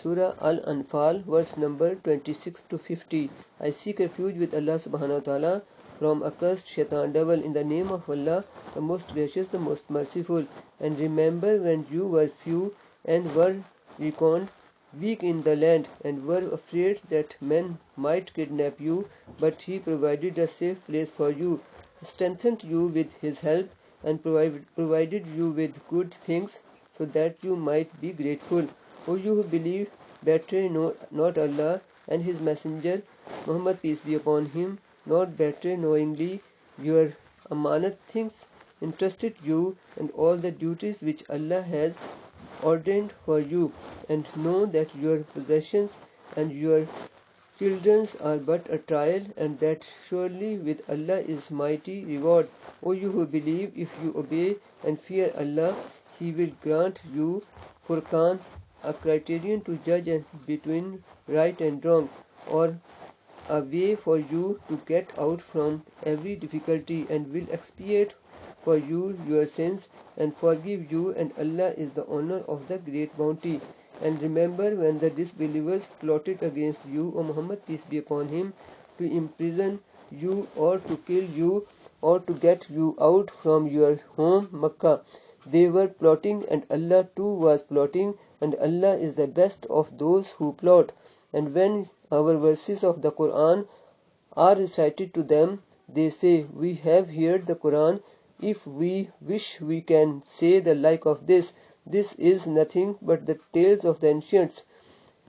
Surah Al-Anfal, verse number 26 to 50. I seek refuge with Allah subhanahu wa ta'ala from accursed shaitan devil in the name of Allah, the most gracious, the most merciful. And remember when you were few and were reckoned weak in the land and were afraid that men might kidnap you, but He provided a safe place for you, strengthened you with His help, and provided you with good things so that you might be grateful. O you who believe, betray not Allah and His Messenger, Muhammad peace be upon him, not betray knowingly your amanat things entrusted you and all the duties which Allah has ordained for you, and know that your possessions and your children's are but a trial, and that surely with Allah is mighty reward. O you who believe, if you obey and fear Allah, He will grant you Furqan, a criterion to judge between right and wrong, or a way for you to get out from every difficulty, and will expiate for you your sins and forgive you, and Allah is the owner of the great bounty. And remember when the disbelievers plotted against you, O Muhammad peace be upon him, to imprison you or to kill you or to get you out from your home Makkah. They were plotting, and Allah too was plotting, and Allah is the best of those who plot. And when our verses of the Quran are recited to them, they say, we have heard the Quran. If we wish, we can say the like of this. This is nothing but the tales of the ancients.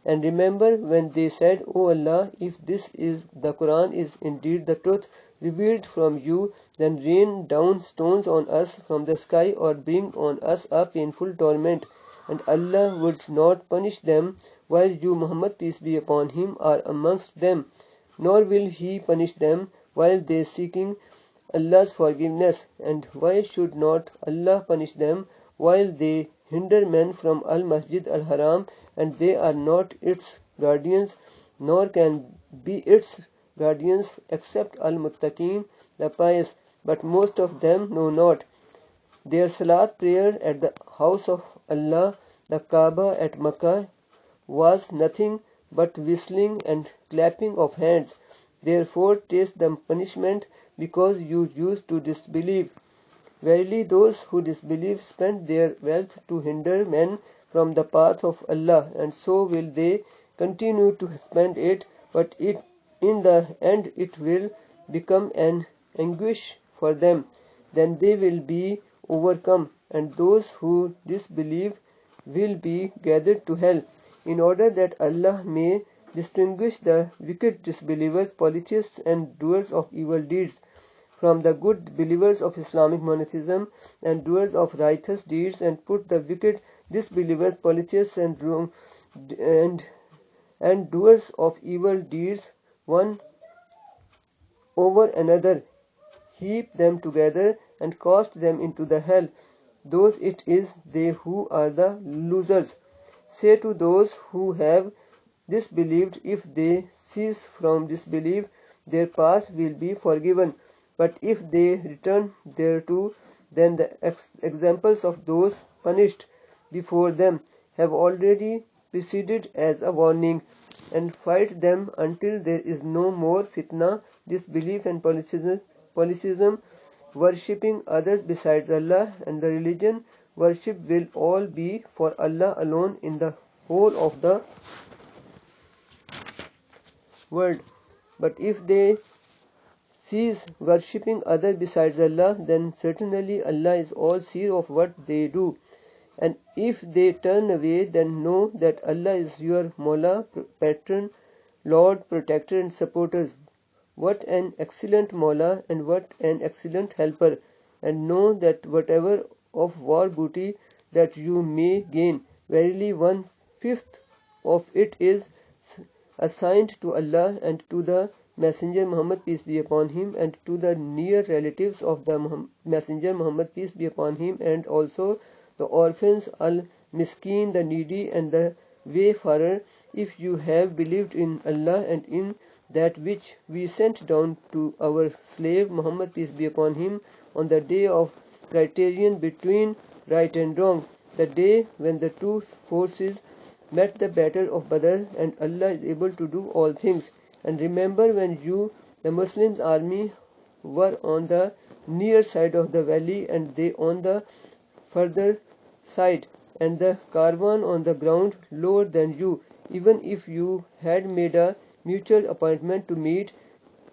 And remember when they said, O Allah, if this is the Quran is indeed the truth revealed from you, then rain down stones on us from the sky or bring on us a painful torment. And Allah would not punish them while you, Muhammad peace be upon him, are amongst them, nor will He punish them while they seeking Allah's forgiveness. And why should not Allah punish them while they hinder men from Al-Masjid Al-Haram, and they are not its guardians, nor can be its guardians except Al-Muttaqeen, the pious, but most of them know not. Their salat prayer at the house of Allah, the Kaaba at Makkah, was nothing but whistling and clapping of hands. Therefore taste the punishment because you used to disbelieve. Verily those who disbelieve spend their wealth to hinder men from the path of Allah, and so will they continue to spend it, but in the end it will become an anguish for them. Then they will be overcome, and those who disbelieve will be gathered to hell, in order that Allah may distinguish the wicked disbelievers, polytheists and doers of evil deeds from the good believers of Islamic monotheism and doers of righteous deeds, and put the wicked disbelievers, polytheists and doers of evil deeds one over another, heap them together and cast them into the hell. Those it is they who are the losers. Say to those who have disbelieved, if they cease from disbelief, their past will be forgiven. But if they return thereto, then the examples of those punished before them have already preceded as a warning. And fight them until there is no more fitna, disbelief and polytheism, worshipping others besides Allah, and the religion worship will all be for Allah alone in the whole of the world. But if they cease worshipping others besides Allah, then certainly Allah is all seer of what they do. And if they turn away, then know that Allah is your Mawla, patron, Lord, protector and supporter. What an excellent Mawla and what an excellent helper. And know that whatever of war booty that you may gain, verily 1/5 of it is assigned to Allah and to the Messenger Muhammad peace be upon him, and to the near relatives of the Messenger Muhammad peace be upon him, and also the orphans, al-miskin, the needy, and the wayfarer. If you have believed in Allah and in that which we sent down to our slave Muhammad peace be upon him, on the day of criterion between right and wrong, the day when the two forces met the battle of Badr, and Allah is able to do all things. And remember when you, the Muslims army, were on the near side of the valley and they on the further side, and the caravan on the ground lower than you. Even if you had made a mutual appointment to meet,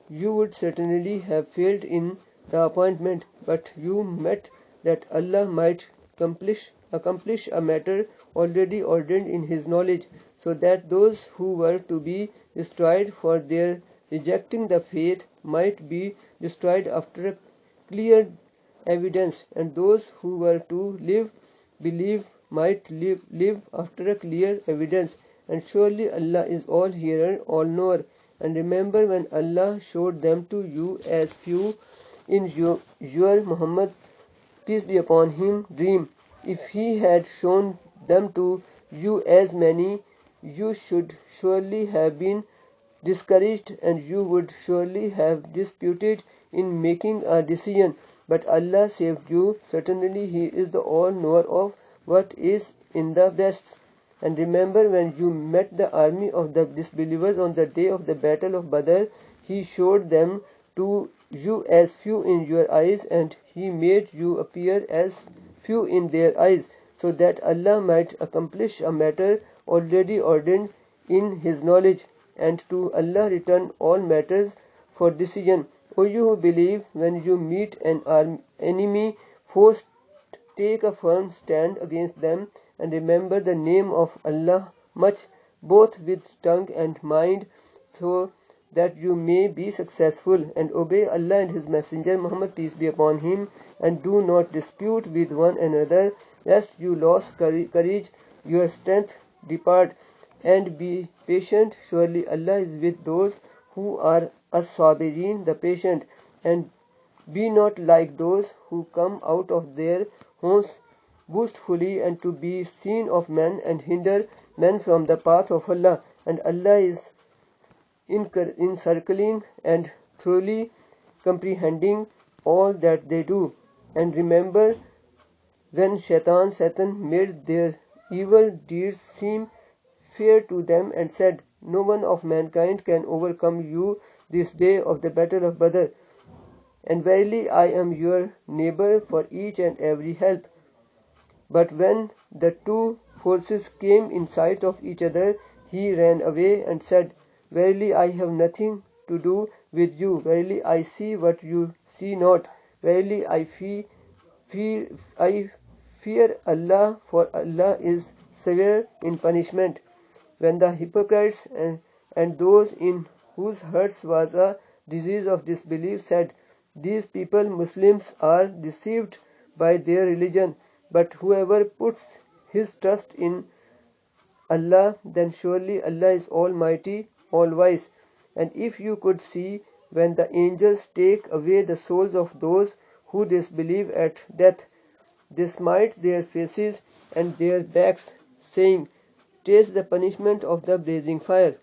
you would certainly have failed in the appointment, but you met that Allah might accomplish a matter already ordained in His knowledge, so that those who were to be destroyed for their rejecting the faith might be destroyed after a clear evidence, and those who were to believe might live after a clear evidence. And surely Allah is all hearer, all knower. And remember when Allah showed them to you as few in your Muhammad, peace be upon him, dream. If he had shown them to you as many, you should surely have been discouraged, and you would surely have disputed in making a decision. But Allah saved you. Certainly He is the all-knower of what is in the best. And remember when you met the army of the disbelievers on the day of the battle of Badr, He showed them to you as few in your eyes, and He made you appear as few in their eyes, so that Allah might accomplish a matter already ordained in His knowledge. And to Allah return all matters for decision. O you who believe, when you meet an enemy foe, take a firm stand against them, and remember the name of Allah much, both with tongue and mind, so that you may be successful. And obey Allah and His Messenger Muhammad, peace be upon him, and do not dispute with one another, lest you lose courage, your strength depart. And be patient. Surely Allah is with those who are as-sabirin, the patient. And be not like those who come out of their homes boastfully and to be seen of men and hinder men from the path of Allah. And Allah is encircling and thoroughly comprehending all that they do. And remember when Satan made their evil deeds seem fair to them and said, no one of mankind can overcome you this day of the battle of Badr. And verily I am your neighbor for each and every help. But when the two forces came in sight of each other, he ran away and said, verily I have nothing to do with you. Verily I see what you see not. Verily I fear Allah, for Allah is severe in punishment. When the hypocrites and those in whose hearts was a disease of disbelief said, these people Muslims are deceived by their religion, but whoever puts his trust in Allah, then surely Allah is almighty, all-wise. And if you could see when the angels take away the souls of those who disbelieve at death, they smite their faces and their backs, saying, taste the punishment of the blazing fire.